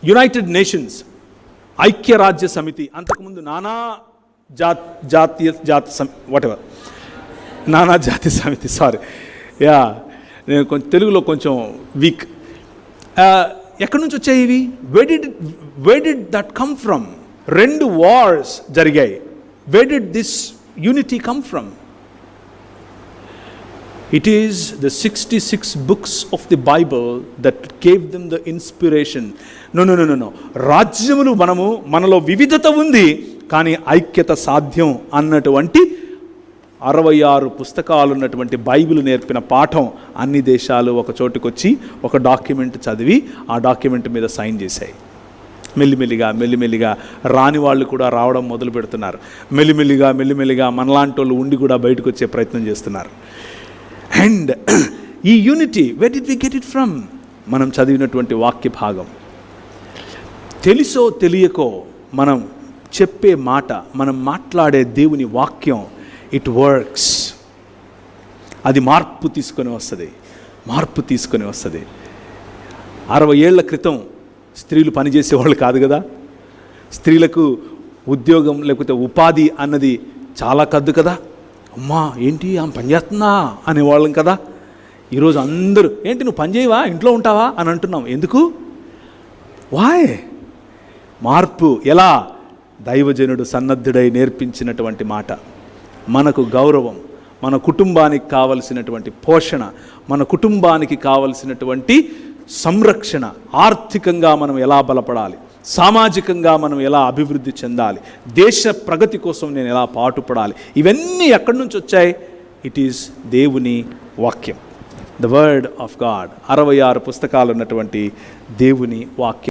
United nations, ఐక్యరాజ్య సమితి, అంతకుముందు నానా జాతి సమితి, నేను కొంచెం తెలుగులో కొంచెం వీక్. ఎక్కడి నుంచి వచ్చాయి ఇవి? where did that come from? 2 wars జరిగాయి. where did this unity come from? It is the 66 books of the Bible that gave them the inspiration. No. రాజ్యములు మనలో వివిధత ఉంది, కానీ ఐక్యత సాధ్యం అన్నటువంటి 66 పుస్తకాలు ఉన్నటువంటి బైబిల్ నేర్పిన పాఠం అన్ని దేశాలు ఒక చోటుకొచ్చి ఒక డాక్యుమెంట్ చదివి ఆ డాక్యుమెంట్ మీద సైన్ చేశాయి. మెల్లిమెల్లిగా రాని వాళ్ళు కూడా రావడం మొదలు పెడుతున్నారు. మెల్లిమెల్లిగా మనలాంటి వాళ్ళు ఉండి కూడా బయటకు వచ్చే ప్రయత్నం చేస్తున్నారు. అండ్ ఈ unity, where did we get it from? మనం చదివినటువంటి వాక్య భాగం, తెలుసో తెలియకో మనం చెప్పే మాట, మనం మాట్లాడే దేవుని వాక్యం, ఇట్ వర్క్స్. అది మార్పు తీసుకొని వస్తుంది. 60 ఏళ్ల క్రితం స్త్రీలు పనిచేసేవాళ్ళు కాదు కదా. స్త్రీలకు ఉద్యోగం లేకపోతే ఉపాధి అన్నది చాలా కద్దు కదా. అమ్మా ఏంటి ఆమె పనిచేస్తుందా అనేవాళ్ళం కదా. ఈరోజు అందరూ ఏంటి నువ్వు పని చేయవా, ఇంట్లో ఉంటావా అని అంటున్నాం. ఎందుకు? వాయ్? మార్పు ఎలా? దైవజనుడు సన్నద్ధుడై నేర్పించినటువంటి మాట. మనకు గౌరవం, మన కుటుంబానికి కావలసినటువంటి పోషణ, మన కుటుంబానికి కావలసినటువంటి సంరక్షణ, ఆర్థికంగా మనం ఎలా బలపడాలి, సామాజికంగా మనం ఎలా అభివృద్ధి చెందాలి, దేశ ప్రగతి కోసం నేను ఎలా పాటుపడాలి, ఇవన్నీ ఎక్కడి నుంచి వచ్చాయి? ఇట్ ఈస్ దేవుని వాక్యం, ద వర్డ్ ఆఫ్ గాడ్. 66 పుస్తకాలు ఉన్నటువంటి దేవుని వాక్యం.